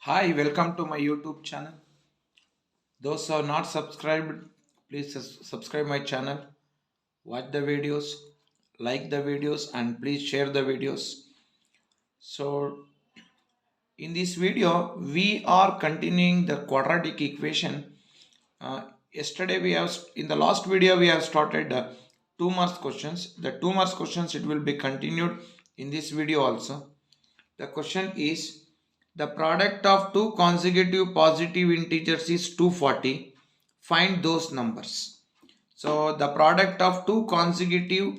Hi, welcome to my YouTube channel. Those who are not subscribed, please subscribe my channel, watch the videos, like the videos, and please share the videos. So, in this video, we are continuing the quadratic equation. Yesterday, in the last video, we have started 2 marks questions. The 2 marks questions, it will be continued in this video also. The question is the product of two consecutive positive integers is 240. Find those numbers. So the product of two consecutive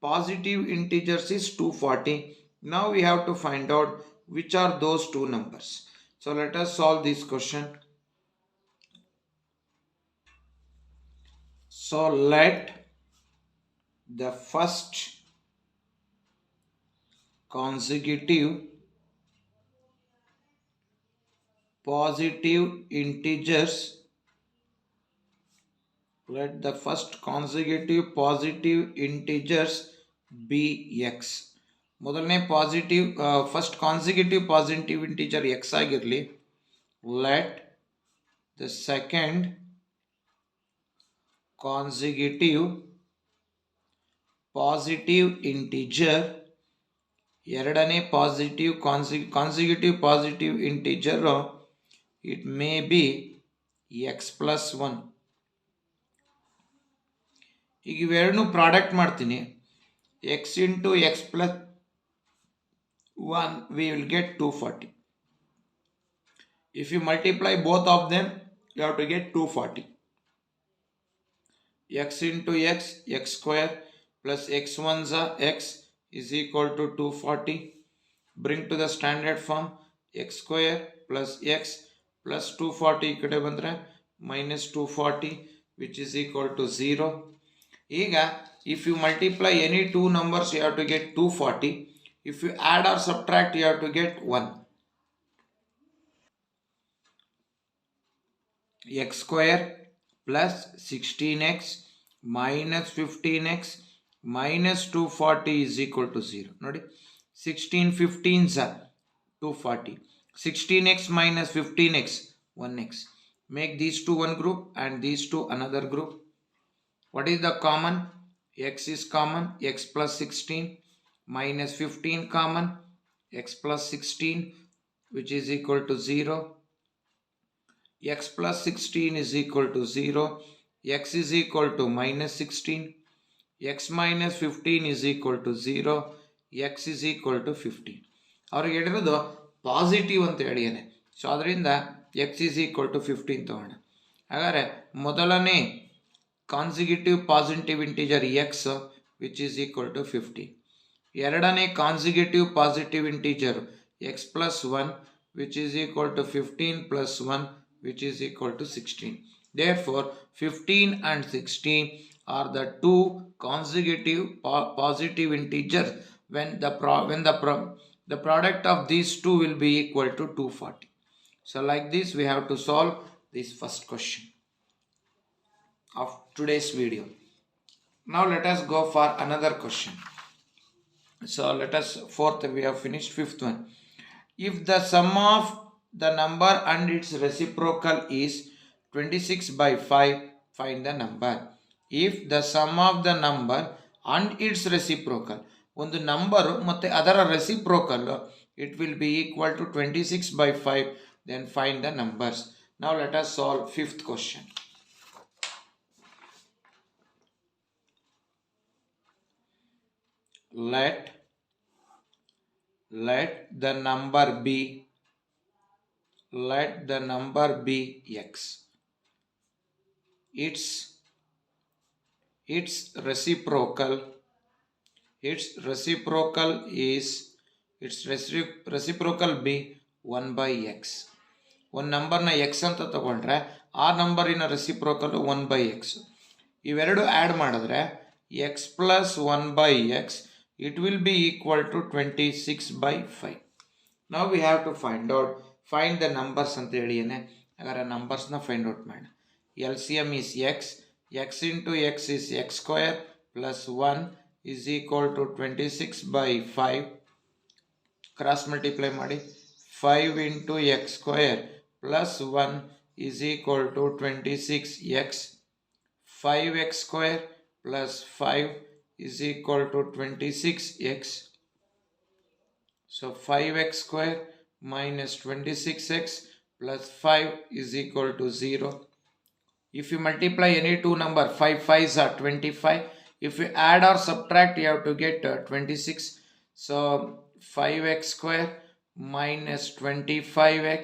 positive integers is 240. Now we have to find out which are those two numbers. So let us solve this question. So let the first consecutive positive integers let the first consecutive positive integers be x. ಮೊದಲನೇ positive first consecutive positive integer x ಆಗಿರಲಿ. Let the second consecutive positive integer ಎರಡನೇ positive consecutive positive integer it may be x plus 1. ಈಗ ಇವೆರಡನ್ನೂ product ಮಾಡ್ತೀನಿ. x into x plus 1 we will get 240. If you multiply both of them you have to get 240. X into x, x square plus x 1 x is equal to 240. Bring to the standard form x square plus x plus 240 ikade bandre minus 240 which is equal to 0. ಈಗ if you multiply any two numbers you have to get 240. If you add or subtract you have to get 1. X square plus 16x minus 15x minus 240 is equal to 0. Nodi 16 15s are 240. 16x minus 15x 1x. Make these two one group and these two another group. What is the common? X is common, x plus 16 minus 15 common, x plus 16 which is equal to 0. X plus 16 is equal to 0. X is equal to minus 16. X minus 15 is equal to 0. X is equal to 15. ಅವ್ರಿಗೆ ಹೇಳಿರೋದು positive ಅಂತ ಹೇಳಿಯಾನೆ. So ಅದರಿಂದ x is equal to 15 ತಗೋಣ. ಹಾಗಾದರೆ ಮೊದಲನೇ consecutive positive integer x which is equal to 50. ಎರಡನೇ consecutive positive integer x plus 1 which is equal to 15 plus 1 which is equal to 16. Therefore 15 and 16 are the two consecutive positive integers when the product of these two will be equal to 240. So like this we have to solve this first question of today's video. Now let us go for another question. So let us fourth we have finished fifth one. If the sum of the number and its reciprocal is 26 by 5, find the number. If the sum of the number and its reciprocal ಒಂದು number ಮತ್ತು ಅದರ reciprocal it will be equal to 26 by 5, then find the numbers. Now let us solve fifth question. Let the number be x. Its reciprocal be 1 by x. ಒಂದು ನಂಬರ್ನ x ಅಂತ ತಗೊಂಡ್ರೆ ಆ ನಂಬರಿನ reciprocal 1 by x. ಇವೆರಡು add ಮಾಡಿದ್ರೆ x plus 1 by x it will be equal to 26 by 5. Now we have to find the numbers ಅಂತ ಹೇಳಿಯೇನೆ. ಹಾಗಾದ್ರೆ ನಂಬರ್ಸ್ನ find out ಮಾಡೋಣ. LCM is x into x is x square plus 1 is equal to 26 by 5. Cross multiply ಮಾಡಿ 5 into x square plus 1 is equal to 26x. 5x square plus 5 is equal to 26x. So 5x square minus 26x plus 5 is equal to 0. If you multiply any two number, 5 5s are 25. If you add or subtract, you have to get 26. So 5x square minus 25x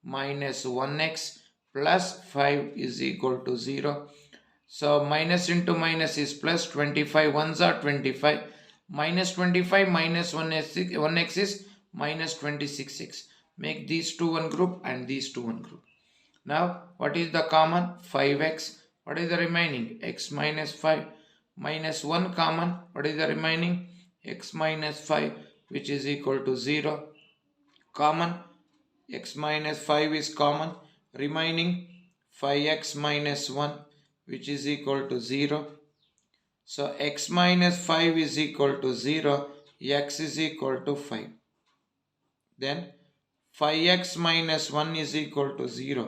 minus 1x plus 5 is equal to 0. So minus into minus is plus, 25 ones are 25. Minus 25 minus 1x is minus 26x. Make these two one group and these two one group. Now, what is the common? 5x. What is the remaining? X minus 5. Minus 1 common. What is the remaining? X minus 5, which is equal to 0. Common. X minus 5 is common. Remaining 5x minus 1, which is equal to 0. So, x minus 5 is equal to 0. X is equal to 5. Then 5x minus 1 is equal to 0.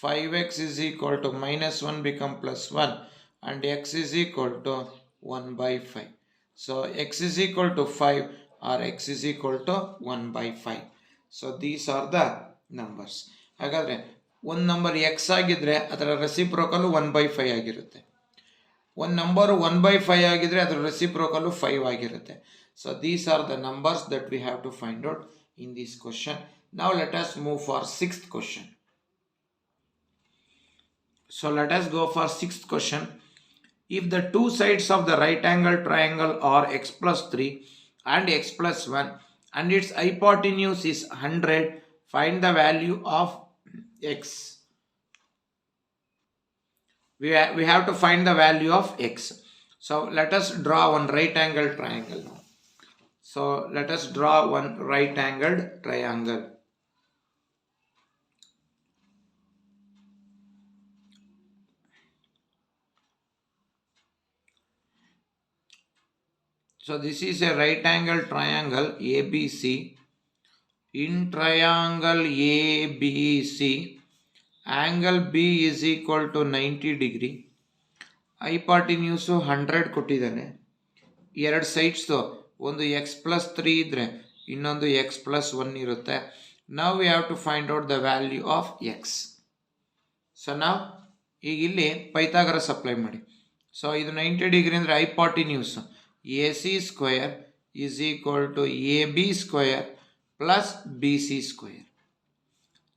5x is equal to minus 1 become plus 1 and x is equal to 1 by 5. So x is equal to 5 or x is equal to 1 by 5. So these are the numbers. ಹಾಗಾದ್ರೆ ಒಂದು number x ಆಗಿದ್ರೆ ಅದರ reciprocal 1 by 5 ಆಗಿರುತ್ತೆ. ಒಂದು number 1 by 5 ಆಗಿದ್ರೆ ಅದರ reciprocal 5 ಆಗಿರುತ್ತೆ. So these are the numbers that we have to find out in this question. Now let us move for sixth question. So let us go for sixth question. If the two sides of the right angle triangle are x plus 3 and x plus 1 and its hypotenuse is 100, find the value of x. We have to find the value of x. So let us draw one right angle triangle now. So let us draw one right angled triangle. So this is a right angle triangle ABC. In triangle ABC, angle B is equal to 90 degree. Hypotenuse 100 ಕೊಟ್ಟಿದ್ದಾನೆ. ಎರಡು sides ಒಂದು x plus 3 ಇದ್ರೆ ಇನ್ನೊಂದು x plus 1 ಇರುತ್ತೆ. Now we have to find out the value of x. So now ಈಗ ಇಲ್ಲಿ Pythagoras apply ಮಾಡಿ. So ಇದು 90 ಡಿಗ್ರಿ ಅಂದರೆ hypotenuse AC square is equal to AB square plus BC square.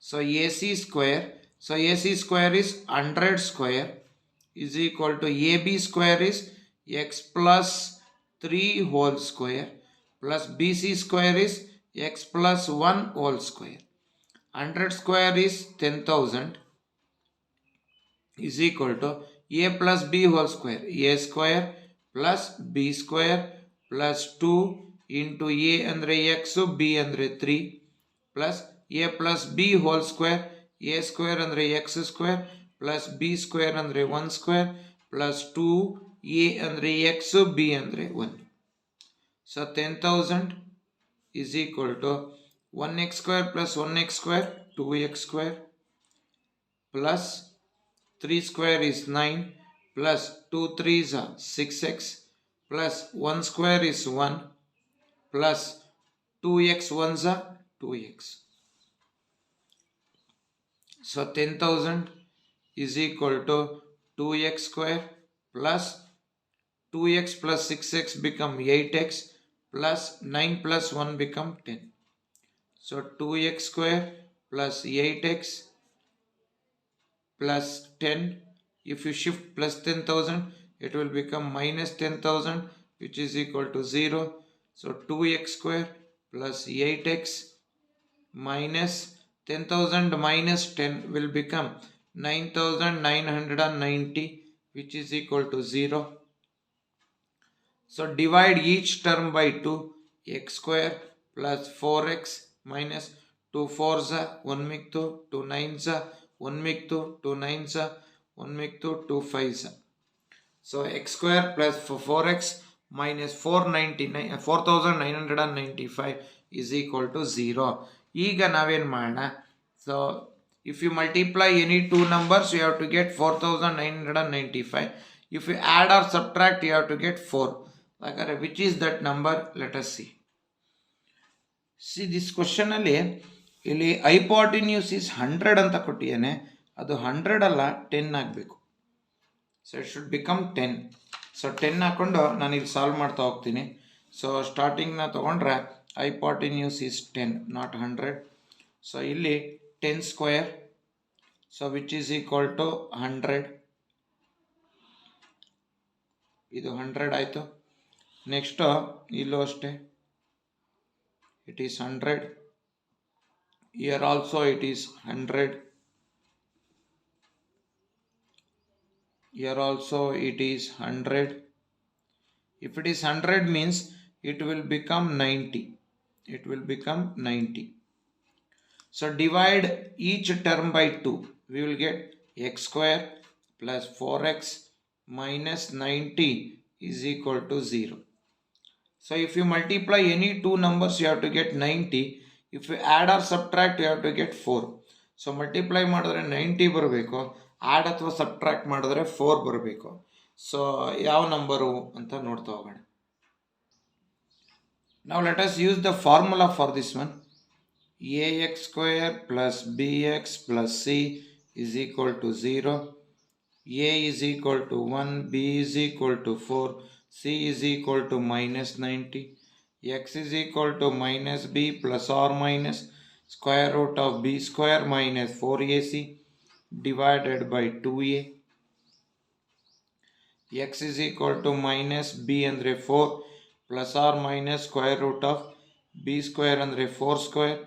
So AC square is 100 square is equal to AB square is x plus 3 whole square plus BC square is x plus 1 whole square. 100 square is 10,000 is equal to A plus B whole square. A square plus B square plus 2 into A andre x, B andre 3 plus A plus B whole square. A square andre x square plus B square andre 1 square plus 2 A andre x, B andre 1. So 10,000 is equal to 1x square plus 1x square 2x square plus 3 square is 9 plus 2 3s are 6x plus 1 square is 1 plus 2x 1s are 2x. So 10,000 is equal to 2x square plus 2x plus 6x become 8x plus 9 plus 1 become 10. So 2x square plus 8x plus 10. If you shift plus 10,000, it will become minus 10,000, which is equal to 0. So 2x square plus 8x minus 10,000 minus 10 will become 9,990, which is equal to 0. So divide each term by 2. X square plus 4x minus 2 4s 1 miktu 2 9s 1 miktu 2 9s 1 miktu 2 5s. So x square plus 4x minus 4,995 is equal to 0. ಈಗ ನಾವೇನು ಮಾಡೋಣ? So if you multiply any two numbers, you have to get 4995. If you add or subtract, you have to get 4. Which is that number? Let us see. See, this question ಅಲ್ಲಿ ಇಲ್ಲಿ hypotenuse is 100 ಅಂತ ಕೊಟ್ಟಿದ್ದೇನೆ. ಅದು 100 ಅಲ್ಲ, 10 ಆಗಬೇಕು. So it should become 10. So 10 ಹಾಕೊಂಡು ನಾನು ಇಲ್ಲಿ ಸಾಲ್ವ್ ಮಾಡ್ತಾ ಹೋಗ್ತೀನಿ. ಸೊ ಸ್ಟಾರ್ಟಿಂಗ್ನ ತೊಗೊಂಡ್ರೆ hypotenuse is 10, not 100. ಸೊ ಇಲ್ಲಿ 10 square, so which is equal to 100. ಇದು 100 ಆಯಿತು. ನೆಕ್ಸ್ಟು ಇಲ್ಲೂ ಅಷ್ಟೇ, it is 100. Here also it is 100. Here also it is 100. If it is 100 means it will become 90. It will become 90. So divide each term by 2. We will get x square plus 4x minus 90 is equal to 0. So if you multiply any two numbers, you have to get 90. If you add or subtract, you have to get 4. So multiply ಮಾಡಿದ್ರೆ 90 ಬರಬೇಕು, add ಅಥವಾ subtract ಮಾಡಿದ್ರೆ 4 ಬರಬೇಕು. So ಯಾವ number ಅಂತ ನೋಡ್ತಾ ಹೋಗೋಣ. Now let us use the formula for this one. ax square plus bx plus c is equal to 0. a is equal to 1, b is equal to 4, c is equal to minus 90, x is equal to minus b plus or minus square root of b square minus 4ac divided by 2a. x is equal to minus b andre 4 plus or minus square root of b square andre 4 square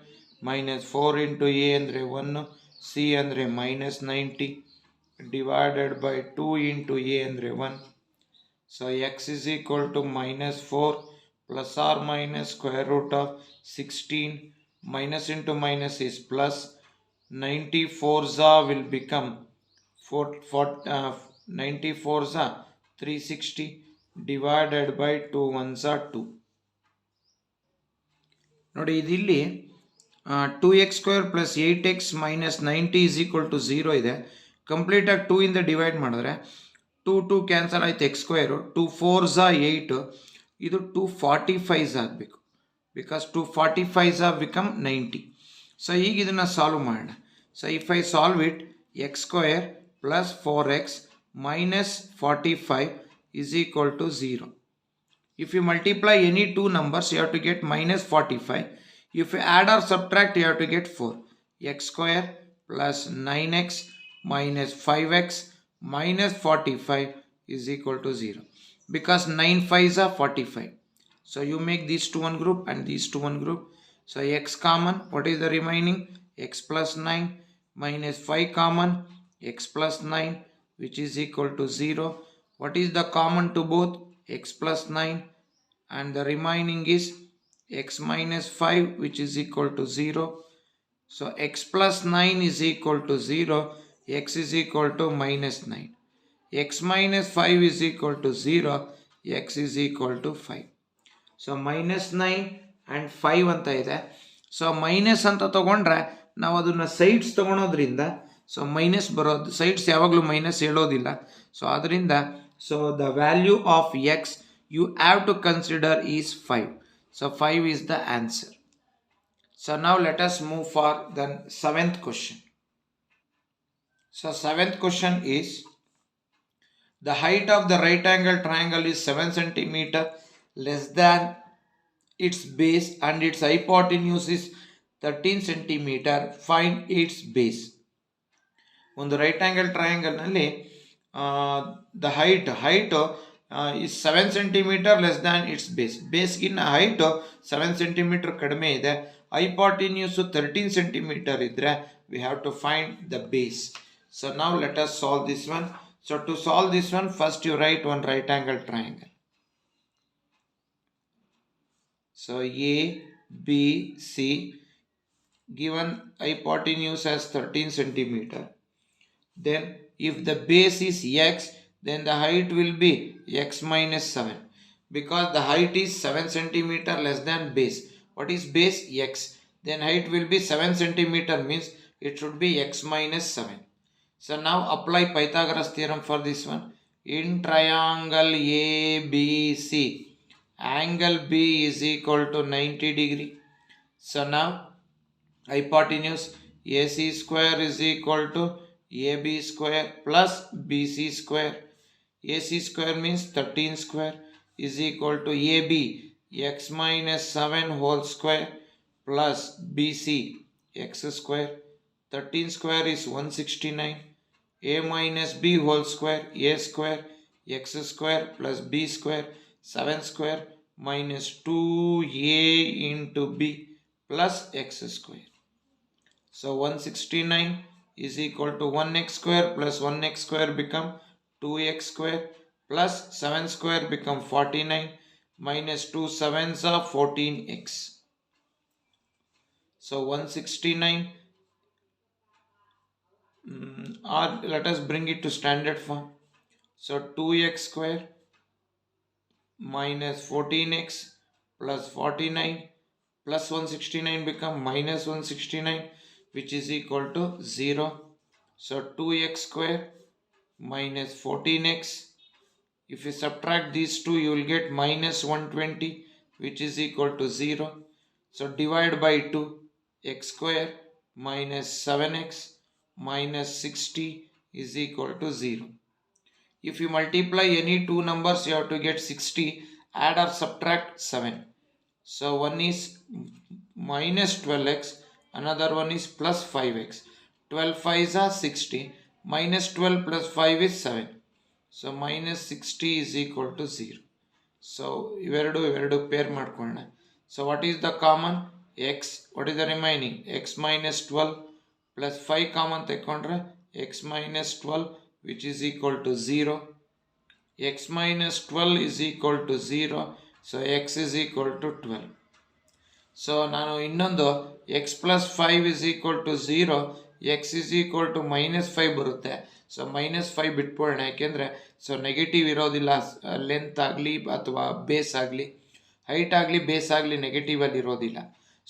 minus 4 into a andre 1, c andre minus 90 divided by 2 into a andre 1. So x is equal to minus 4 plus or minus square root of 16, minus into minus is plus, 94 will become 94 360 divided by 2 1s 2. ನೋಡಿ ಇದಿಲ್ಲಿ 2x square plus 8x minus 90 is equal to 0 ಇದೆ. ಕಂಪ್ಲೀಟಾಗಿ 2 ಇಂದ divide ಮಾಡಿದ್ರೆ 2 cancel ಆಯ್ತು, X square 2 4s 8, ಇದು 245 ಆಗಬೇಕು. Because 245 become 90. So ಈಗ ಇದನ್ನು ಸಾಲ್ವ್ ಮಾಡೋಣ. So if I solve it, X square plus 4x minus 45 is equal to 0. If you multiply any two numbers, you have to get minus 45. If you add or subtract, you have to get 4. X square plus 9x minus 5x minus 45 is equal to 0. Because 9 5s are 45. So you make these two one group and these two one group. So x common, what is the remaining? X plus 9 minus 5 common, x plus 9 which is equal to 0. What is the common to both? X plus 9, and the remaining is x minus 5 which is equal to 0. So x plus 9 is equal to 0, x is equal to minus 9. X minus 5 is equal to 0, x is equal to 5. So minus 9 and 5 ಅಂತ ಇದೆ. So minus ಅಂತ ತಗೊಂಡ್ರೆ ನಾವು ಅದನ್ನು sides ತಗೊಳೋದ್ರಿಂದ so minus ಬರೋದು, sides ಯಾವಾಗಲೂ minus ಹೇಳೋದಿಲ್ಲ. So ಅದರಿಂದ so the value of X you have to consider is 5. So 5 is the answer. So now let us move for the 7th question. So 7th question is, the height of the right angle triangle is 7 cm less than its base and its hypotenuse is 13 cm. Find its base. ಒಂದು right angle ಟ್ರಯಾಂಗಲ್ನಲ್ಲಿ the height is 7 centimeter less than its base. ಬೇಸ್ಗಿನ್ನ height 7 centimeter ಕಡಿಮೆ ಇದೆ, hypotenuse 13 centimeter ಇದ್ರೆ we have to find the base. So now let us solve this one. So to solve this one, first you write one right angle triangle. So A, B, C, given hypotenuse as 13 centimeter. Then if the base is x, then the height will be x minus 7. Because the height is 7 centimeter less than base. What is base? X. Then height will be 7 centimeter, means it should be x minus 7. So now apply Pythagoras theorem for this one. In triangle ABC, angle B is equal to 90 degree. So now hypotenuse AC square is equal to AB square plus BC square. AC square means 13 square is equal to AB x minus 7 whole square plus BC x square. 13 square is 169. A minus B whole square, A square x square plus B square, 7 square minus 2A into B plus x square. So 169 is equal to 1x square plus 1x square become 2x square plus 7 square become 49 minus 2 sevens are 14x. So 169 or let us bring it to standard form. So 2x square minus 14x plus 49 plus 169 become minus 169, which is equal to 0. So 2x square minus 14x. If you subtract these two, you will get minus 120, which is equal to 0. So divide by 2. X square minus 7x minus 60 is equal to 0. If you multiply any two numbers, you have to get 60. Add or subtract 7. So one is minus 12x, another one is plus 5x. 12 5s are 60. Minus 12 plus 5 is 7. So minus 60 is equal to 0. So ಇವೆರಡು pair ಮಾಡ್ಕೊಳ್ಳೋಣ. So what is the common? X. What is the remaining? X minus 12 plus 5 common ತೆಕ್ಕೊಂಡ್ರೆ x minus 12, which is equal to 0. X minus 12 is equal to 0. So x is equal to 12. So ನಾನು ಇನ್ನೊಂದು x plus 5 is equal to 0, x is equal to minus 5 ಬರುತ್ತೆ. So minus 5 ಬಿಟ್ಬಿಡೋಣ, ಯಾಕೆಂದರೆ so negative ಇರೋದಿಲ್ಲ. Length ಆಗಲಿ ಅಥವಾ base ಆಗಲಿ, height ಆಗಲಿ base ಆಗಲಿ ನೆಗೆಟಿವಲ್ಲಿ ಇರೋದಿಲ್ಲ.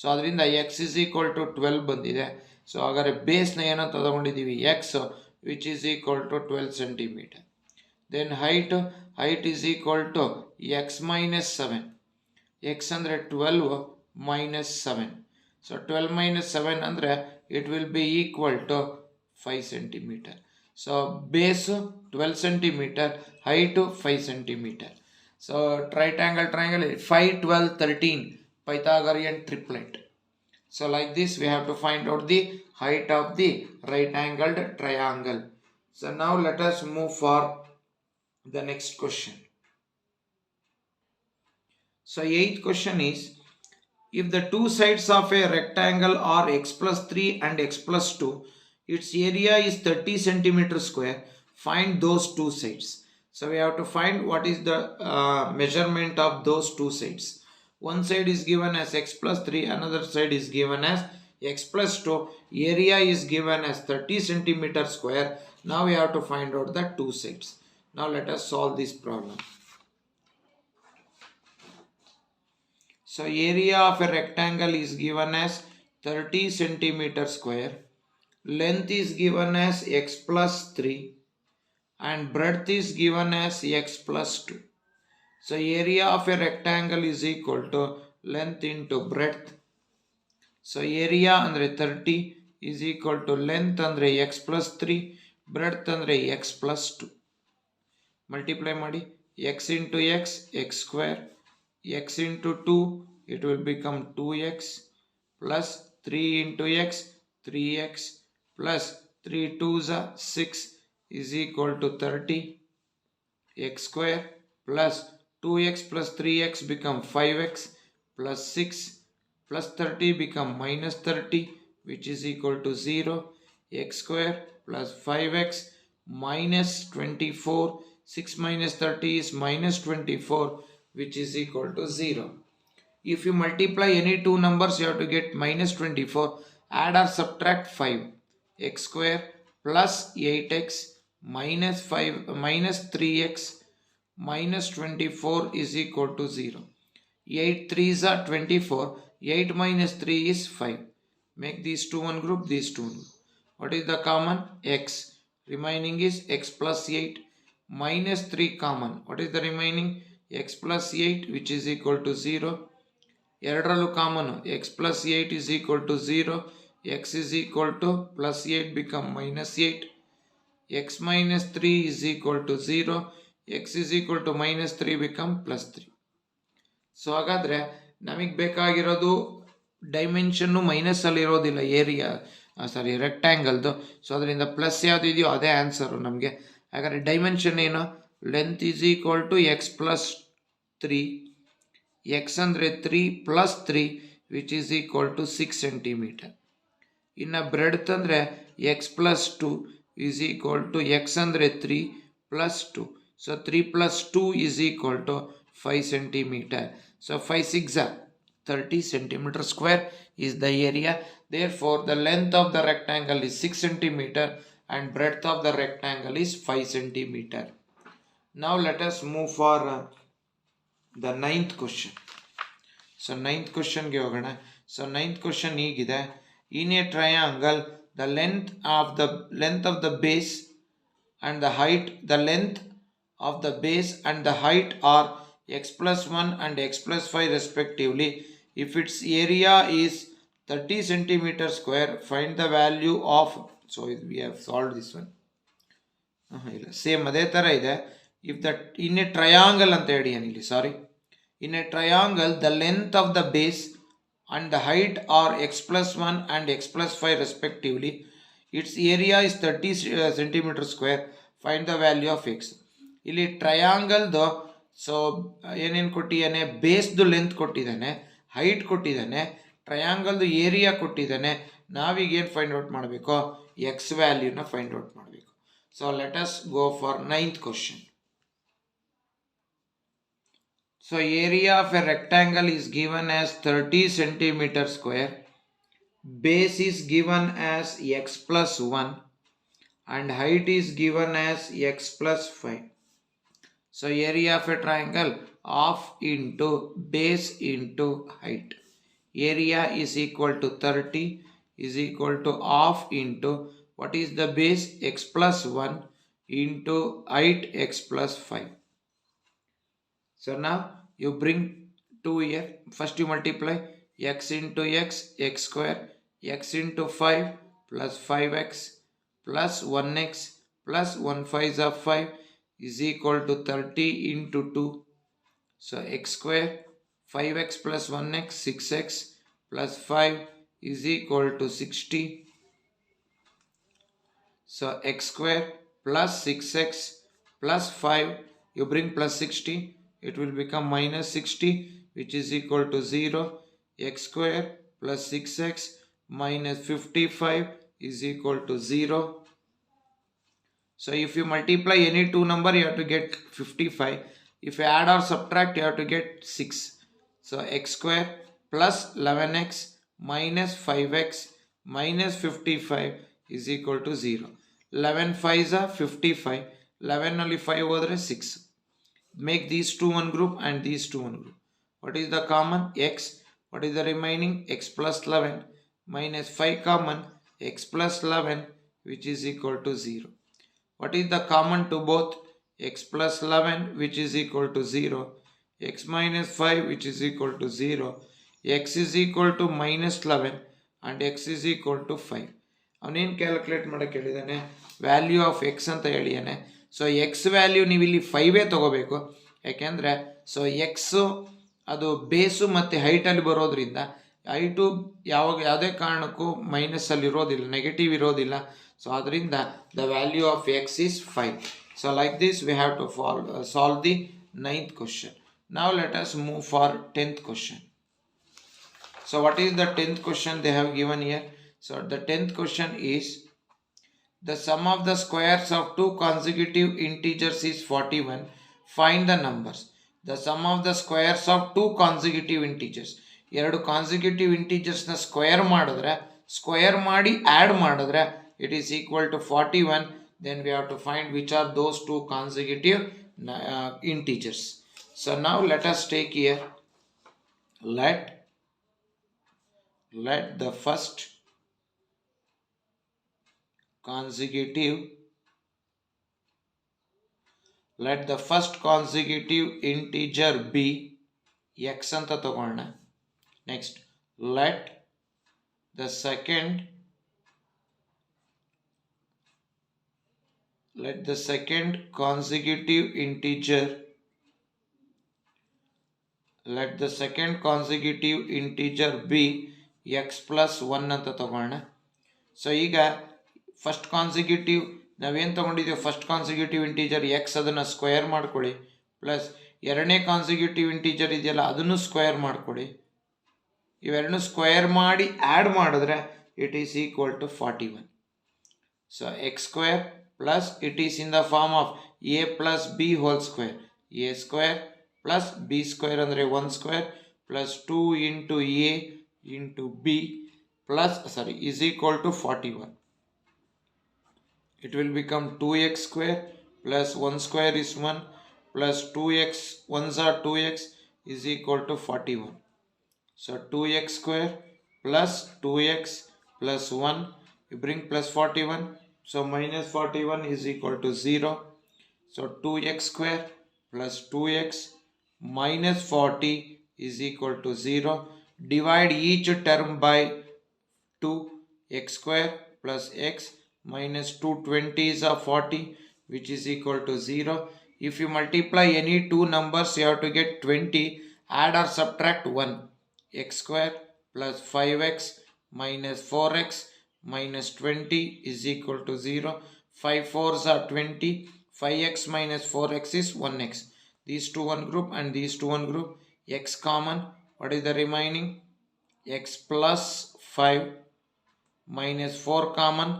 ಸೊ ಅದರಿಂದ ಎಕ್ಸ್ ಇಸ್ ಈಕ್ವಲ್ ಟು 12 ಬಂದಿದೆ. ಸೊ ಹಾಗಾದರೆ ಬೇಸ್ನ ಏನೋ ತಗೊಂಡಿದ್ದೀವಿ x, which is equal to 12 centimetre. Then height is equal to x minus 7. X ಅಂದರೆ 12 minus 7. So 12 minus 7 ಅಂದರೆ it will be equal to 5 centimeter. So base 12 centimeter, height 5 centimeter. So triangle 5, 12, 13 Pythagorean triplet. So like this we have to find out the height of the right angled triangle. So now let us move for the next question. So 8th question is, if the two sides of a rectangle are x plus 3 and x plus 2, its area is 30 centimeter square. Find those two sides. So we have to find what is the measurement of those two sides. One side is given as x plus 3, another side is given as x plus 2. Area is given as 30 centimeter square. Now we have to find out the two sides. Now let us solve this problem. So area of a rectangle is given as 30 centimeter square. Length is given as x plus 3 and breadth is given as x plus 2. So area of a rectangle is equal to length into breadth. So area andre 30 is equal to length andre x plus 3, breadth andre x plus 2. Multiply ಮಾಡಿ, x into x, x square, x into 2, it will become 2x plus 3 into x, 3x plus 3 2s are 6 is equal to 30. X square plus 2x plus 3x become 5x plus 6 plus 30 become minus 30, which is equal to 0. X square plus 5x minus 24. 6 minus 30 is minus 24, which is equal to 0. If you multiply any two numbers, you have to get minus 24. Add or subtract 5. X square plus 8x minus 5 minus 3x minus 24 is equal to 0. 8 3s are 24. 8 minus 3 is 5. Make these two one group, these two one group. What is the common? X. Remaining is x plus 8 minus 3 common. What is the remaining? X plus 8 which is equal to 0. ಎರಡರಲ್ಲೂ common x plus 8 is equal to 0. X is equal to plus 8 become minus 8. X minus 3 is equal to 0. X is equal to minus 3 become plus 3. So ಹಾಗಾದರೆ ನಮಗೆ ಬೇಕಾಗಿರೋದು dimension ಮೈನಸಲ್ಲಿ ಇರೋದಿಲ್ಲ area ರೆಕ್ಟ್ಯಾಂಗಲ್ದು. So ಅದರಿಂದ plus ಯಾವುದು ಇದೆಯೋ ಅದೇ ಆನ್ಸರು ನಮಗೆ. ಹಾಗಾದರೆ ಡೈಮೆನ್ಷನ್ ಏನು? Length is equal to x plus 3. X ಅಂದರೆ 3 plus 3 which is equal to 6 centimetre. ಇನ್ನು ಬ್ರೆಡ್ತ್ ಅಂದರೆ x plus 2 is equal to x ಅಂದರೆ 3 plus 2. So 3 plus 2 is equal to 5 centimeter. So 5 6 are 30 centimeter square is the area. Therefore the length of the rectangle is 6 centimeter and breadth of the rectangle is 5 centimeter. Now let us move for the ninth question. So ninth question ge hogona. So ninth question higide. In a triangle the length of the base and the height, the length of the base and the height are x plus 1 and x plus 5 respectively. If its area is 30 centimeter square, find the value of. So we have solved this one. Same ಅದೇ ಥರ ಇದೆ. If the in a triangle ಅಂತ ಹೇಳಿ ಏನಿಲ್ಲ, ಸಾರಿ, in a triangle the length of the base and the height are x plus 1 and x plus 5 respectively. Its area is 30 centimeter square. Find the value of x. ಇಲ್ಲಿ ಟ್ರಯಾಂಗಲ್ದು so ಏನೇನು ಕೊಟ್ಟಿದ್ದಾನೆ? ಬೇಸ್ದು length ಕೊಟ್ಟಿದ್ದಾನೆ, height ಕೊಟ್ಟಿದ್ದಾನೆ, ಟ್ರಯಾಂಗಲ್ದು area ಕೊಟ್ಟಿದ್ದಾನೆ. ನಾವೀಗೇನು find out ಮಾಡಬೇಕು? X ವ್ಯಾಲ್ಯೂನ find out ಮಾಡಬೇಕು. So let us go for ninth question. So area of A rectangle is given as 30 centimeter square. Base is given as x plus 1 and height is given as x plus 5. So area of a triangle half into base into height. Area is equal to 30 is equal to half into what is the base? X plus 1 into height x plus 5. So now you bring 2 here. First you multiply x into x, x square, x into 5 plus 5x plus 1x plus 1 5s are 5 is equal to 30 into 2. So x square 5x plus 1x 6x plus 5 is equal to 60. So x square plus 6x plus 5, you bring plus 60, it will become minus 60 which is equal to 0. X square plus 6x minus 55 is equal to 0. So if you multiply any two number you have to get 55. If you add or subtract you have to get 6. So x square plus 11x minus 5x minus 55 is equal to 0. 11 5s are 55. 11 only 5 over 6. Make these two one group and these two one group. What is the common? X. What is the remaining? X plus 11 minus 5 common x plus 11 which is equal to 0. What is the common to both? X plus 11 which is equal to 0. X minus 5 which is equal to 0. X is equal to minus 11 and x is equal to 5. ಅವನೇನು calculate ಮಾಡೋಕ್ಕೆ ಹೇಳಿದ್ದಾನೆ? Value of X ಅಂತ ಹೇಳಿದ್ದಾನೆ. So x value ನೀವು ಇಲ್ಲಿ 5 ತಗೋಬೇಕು. ಯಾಕೆಂದರೆ so x ಅದು ಬೇಸು ಮತ್ತು ಹೈಟಲ್ಲಿ ಬರೋದ್ರಿಂದ ಹೈಟು ಯಾವುದೇ ಕಾರಣಕ್ಕೂ ಮೈನಸಲ್ಲಿ ಇರೋದಿಲ್ಲ, ನೆಗೆಟಿವ್ ಇರೋದಿಲ್ಲ. ಸೊ ಅದರಿಂದ the value of x is 5. So like this we have to solve the 9th question. Now let us move for 10th question. So what is the 10th question they have given here? So the 10th question is the sum of the squares of two consecutive integers is 41. Find the numbers. The sum of the squares of two consecutive integers. ಎರಡು consecutive ಇಂಟೀಜರ್ಸ್ನ square ಮಾಡಿದ್ರೆ, square ಮಾಡಿ add ಮಾಡಿದ್ರೆ it is equal to 41. Then we have to find which are those two consecutive integers. So now let us take here, let let the first consecutive integer be x ಅಂತ ತಗೋಣ. Next let the second consecutive integer be x plus 1 ಅಂತ ತಗೋಣ. So ಈಗ first consecutive ನಾವೇನು ತಗೊಂಡಿದ್ದೀವಿ, first consecutive integer x, ಅದನ್ನು square ಮಾಡ್ಕೊಳ್ಳಿ, plus ಎರಡನೇ ಕಾನ್ಸಿಕ್ಯೂಟಿವ್ ಇಂಟೀಜರ್ ಇದೆಯಲ್ಲ ಅದನ್ನು ಸ್ಕ್ವೇರ್ ಮಾಡ್ಕೊಳ್ಳಿ. ಇವೆರಡನ್ನೂ ಸ್ಕ್ವೇರ್ ಮಾಡಿ ಆ್ಯಡ್ ಮಾಡಿದ್ರೆ it is equal to 41. So x square plus it is in the form of a plus b whole square, a square plus b square ಅಂದರೆ 1 square plus 2 into a into b is equal to 41. It will become 2x square plus 1 square is 1 plus 2x 1s are 2x is equal to 41. So 2x square plus 2x plus 1, you bring plus 41, so minus 41 is equal to 0. So 2x square plus 2x minus 40 is equal to 0. Divide each term by 2, x square plus x minus 220s are 40, which is equal to 0. If you multiply any two numbers, you have to get 20. Add or subtract 1. X square plus 5x minus 4x minus 20 is equal to 0. 5 4s are 20. 5x minus 4x is 1x. These two one group and these two one group. X common. What is the remaining? X plus 5 minus 4 common.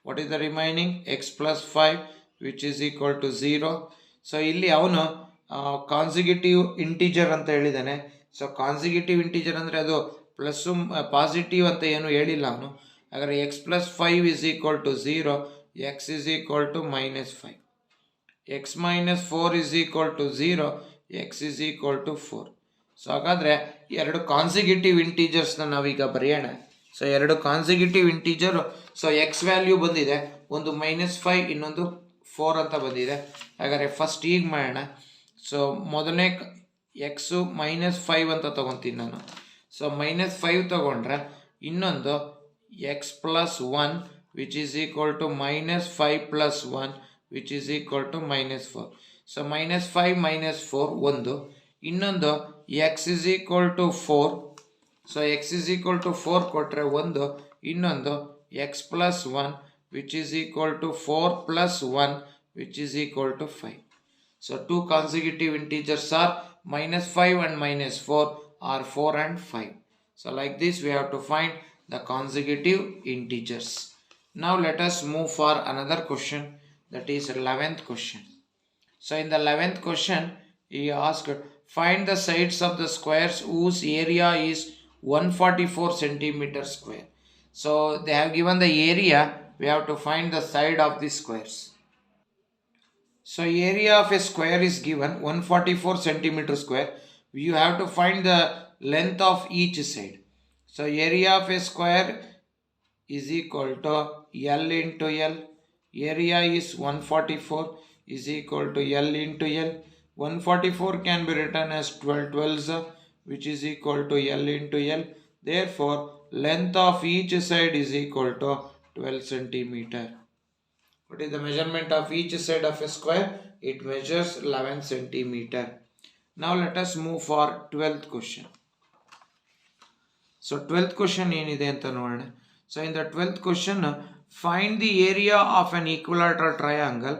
What is the remaining? X plus 5, which is equal to 0. So ಇಲ್ಲಿ ಅವನು consecutive integer ಅಂತ ಹೇಳಿದ್ದಾನೆ. So consecutive integer ಅಂದರೆ ಅದು plus positive ಅಂತ ಏನು ಹೇಳಿಲ್ಲ ಅವನು. ಹಾಗಾದರೆ x plus 5 is equal to 0, x is equal to minus 5. X minus 4 is equal to 0, x is equal to 4. So ಹಾಗಾದರೆ ಎರಡು ಕಾನ್ಸಿಕ್ಯೂಟಿವ್ ಇಂಟೀಜರ್ಸ್ನ ನಾವೀಗ ಬರೆಯೋಣ. ಸೊ ಎರಡು consecutive integer, so x value ಬಂದಿದೆ, ಒಂದು -5 ಇನ್ನೊಂದು 4 ಅಂತ ಬಂದಿದೆ. ಹಾಗಾದರೆ ಫಸ್ಟ್ ಈಗ ಮಾಡೋಣ. ಸೊ ಮೊದಲನೇ ಎಕ್ಸು -5 ಅಂತ ತೊಗೊತೀನಿ ನಾನು. ಸೊ -5 ತೊಗೊಂಡ್ರೆ ಇನ್ನೊಂದು x plus 1 which is equal to -5 plus 1 which is equal to -4. So -5 -4 ಒಂದು, ಇನ್ನೊಂದು x is equal to 4. So x is equal to 4 ಕೊಟ್ಟರೆ ಒಂದು, ಇನ್ನೊಂದು x plus 1 which is equal to 4 plus 1 which is equal to 5. So two consecutive integers are -5 and -4 are 4 and 5. So like this we have to find the consecutive integers. Now let us move for another question, that is 11th question. So in the 11th question he asked, find the sides of the squares whose area is 144 centimeter square. So they have given the area, we have to find the side of the squares. So area of a square is given 144 centimeter square. You have to find the length of each side. So area of a square is equal to L into L. Area is 144 is equal to L into L. 144 can be written as 12 12s, which is equal to L into L. Therefore, length of each side is equal to 12 centimeter. What is the measurement of each side of a square? It measures 11 centimeter. Now let us move for 12th question. So 12th question ಏನಿದೆ ಅಂತ ನೋಡೋಣ. So in the 12th question, find the area of an equilateral triangle.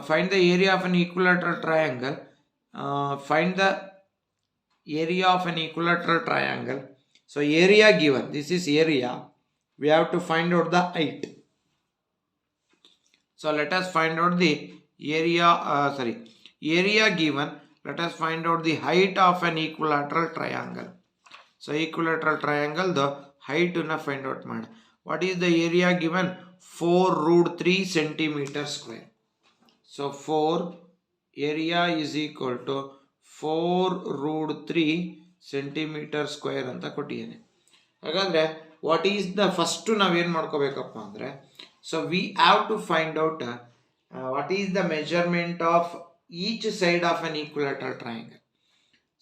Find the area of an equilateral triangle. Find the area of an equilateral triangle. So area given, this is area. We have to find out the height. So let us find out the area, area given. Let us find out the height of an equilateral triangle. So equilateral triangle, the height na find out mad. What is the area given? 4√3 centimeter square. So 4 area is equal to 4√3 centimeter square anta kottiyane. ಹಾಗಾದರೆ what is the first ನಾವೇನು ಮಾಡ್ಕೋಬೇಕಪ್ಪ ಅಂದರೆ, so we have to find out what is the measurement of each side of an equilateral triangle.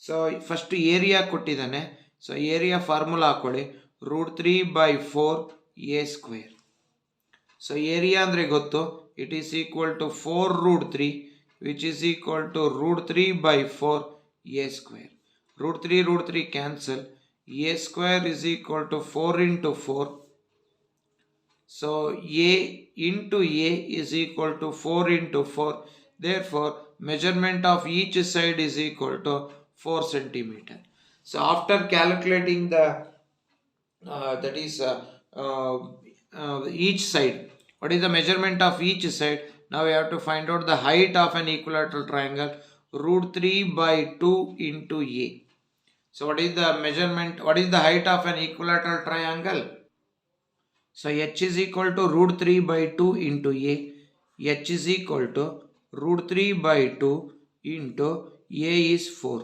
So first area ಕೊಟ್ಟಿದ್ದಾನೆ. So area formula ಹಾಕೊಳ್ಳಿ, √3/4 a². So area ಅಂದರೆ ಗೊತ್ತು, it is equal to 4√3 which is equal to √3/4 a². √3 cancel, a² is equal to 4 into 4. So a into a is equal to 4 into 4. Therefore, measurement of each side is equal to 4 centimeter. So after calculating the each side, what is the measurement of each side? Now we have to find out the height of an equilateral triangle, √3/2 into a. So what is the measurement? What is the height of an equilateral triangle? So h is equal to √3/2 into a. H is equal to √3/2 into a is 4.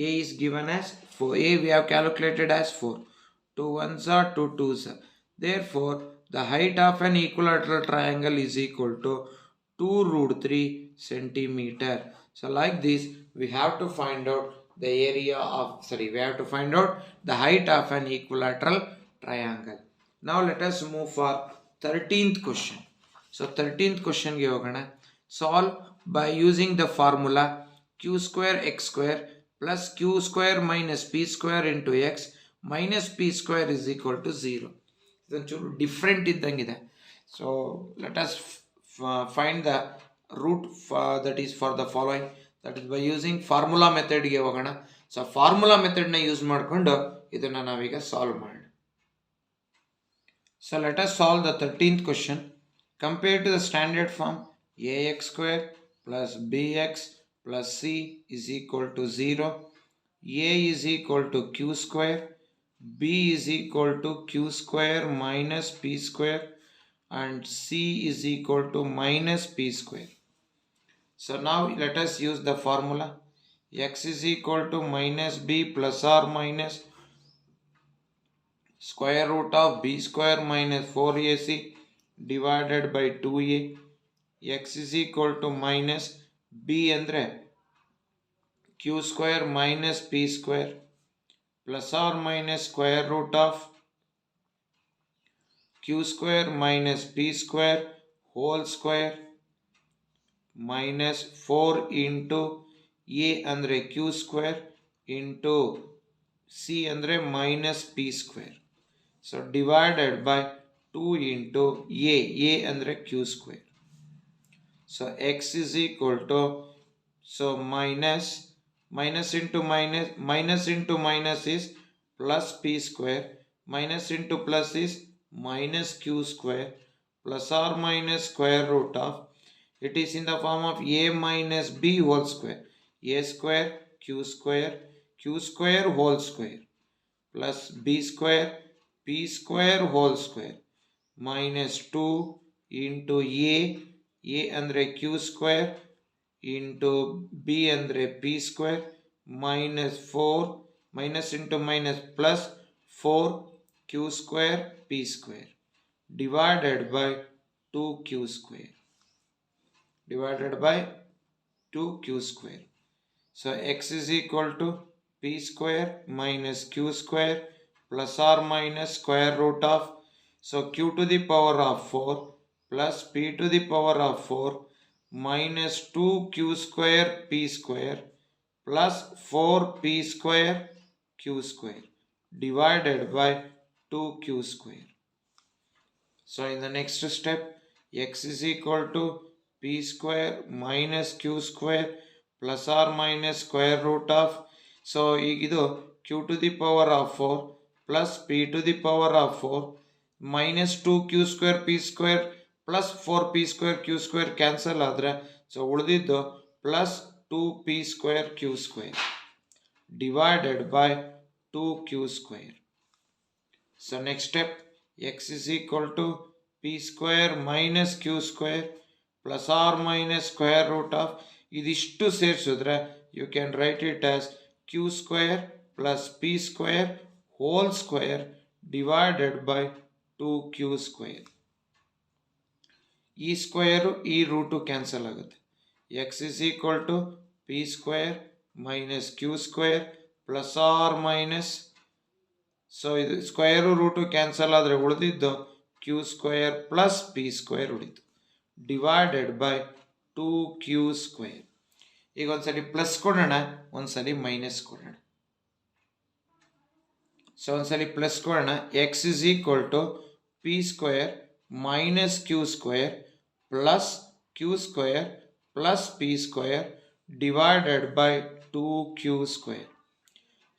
A is given as 4. A we have calculated as 4. 2 ones are 2 twos are. Therefore, the height of an equilateral triangle is equal to 2√3 centimeter. So like this, we have to find out the area of, we have to find out the height of an equilateral triangle. Now let us move for 13th question. So 13th question ge hogana. Solve by using the formula q² x² plus q² minus p² into x minus p² is equal to 0. ಇದೊಂಚೂರು different ಇದ್ದಂಗಿದೆ. So let us find the root that is for the following, that is by using formula ಮೆಥಡ್ಗೆ ಹೋಗೋಣ. So formula ಮೆಥಡ್ನ use ಮಾಡಿಕೊಂಡು ಇದನ್ನು ನಾವೀಗ solve ಮಾಡೋಣ. So let us solve the 13th question. Compared to the standard form, ax² plus bx plus c is equal to 0. A is equal to q², b is equal to q² minus p² and c is equal to minus p². So now let us use the formula. X is equal to minus b plus or minus square root of b² minus 4ac divided by 2a. X is equal to minus b andre q² minus p² plus or minus square root of q² minus p² whole square minus 4 into a andre q² into c andre minus p². So divided by 2 into a andre q². So x is equal to, so minus into minus is plus p², minus into plus is minus q² plus or minus square root of, it is in the form of a minus b whole square, a² q² whole square plus b² p² whole square minus 2 into a andre q² into b andre p² minus 4 minus into minus plus 4 q² p² divided by 2q² divided by 2q². So x is equal to p² minus q² plus or minus square root of, so q to the power of 4 plus p to the power of 4 minus 2q² p² plus 4p² q² divided by 2q². So in the next step, x is equal to p² minus q² plus or minus square root of, so igidu q to the power of 4 plus p to the power of 4 minus 2q² p² plus 4p² q² cancel ಆದರೆ, so ಉಳಿದಿದ್ದು plus 2p² q² divided by 2q². So next step, x is equal to p² minus q² plus or minus square root of, ಇದಷ್ಟು ಸೇರಿಸಿದ್ರೆ you can write it as q² plus p² whole square divided by 2q square. ಈ square ಈ route cancel ಆಗುತ್ತೆ. x is equal to p square minus q square plus or minus, so ಇದು square route cancel ಆದರೆ ಉಳಿದಿದ್ದು q square plus p square ಉಳಿತು divided by 2q square. ಈಗ ಒಂದ್ಸಲಿ plus ಕೊಡೋಣ, ಒಂದ್ಸಲಿ ಮೈನಸ್ ಕೊಡೋಣ. ಸೊ ಒಂದ್ಸಲಿ ಪ್ಲಸ್ ಕೊಡೋಣ. x is equal to p square minus q square plus q square plus p square divided by 2q square.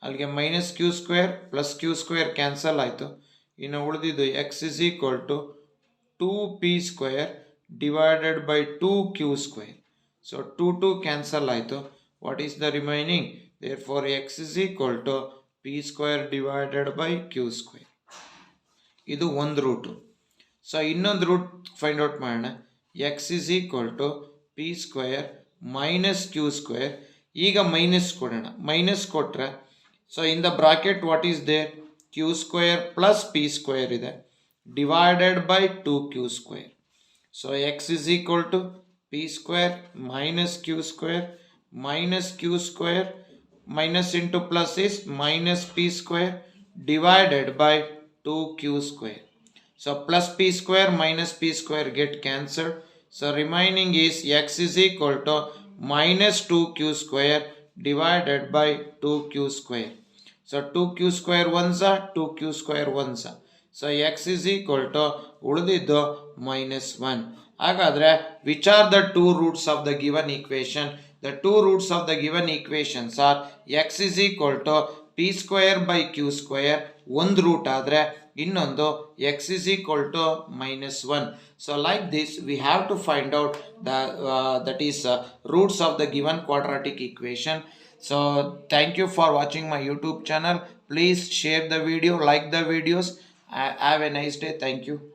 ಅಲ್ಲಿಗೆ minus q square plus q square cancel ಆಯಿತು. ಇನ್ನು ಉಳಿದಿದ್ದು x is equal to 2p square divided by 2q square. So 2 cancel ಆಯಿತು. What is the remaining? Therefore x is equal to p square divided by q square. ಇದು ಒಂದು route. So ಇನ್ನೊಂದು root find out ಮಾಡೋಣ. x is equal to p square minus q square. ಈಗ minus ಕೊಡೋಣ. Minus ಕೊಟ್ಟರೆ so in the bracket what is there? q square plus p square ಇದೆ divided by 2q square. So x is equal to p square minus q square minus q square minus into plus is minus p square divided by 2q square. So plus p square minus p square get cancelled. So remaining is x is equal to minus 2q square divided by 2q square. So 2q square ones are 2q square ones are. So x is equal to ಉಳಿದಿದ್ದು minus 1. ಹಾಗಾದರೆ which are the two roots of the given equation? The two roots of the given equations are x is equal to p square by q square ಒಂದು root ಆದರೆ ಇನ್ನೊಂದು x is equal to minus 1. So like this we have to find out the that is roots of the given quadratic equation. So thank you for watching my YouTube channel. Please share the video, like the videos. Have a nice day. Thank you.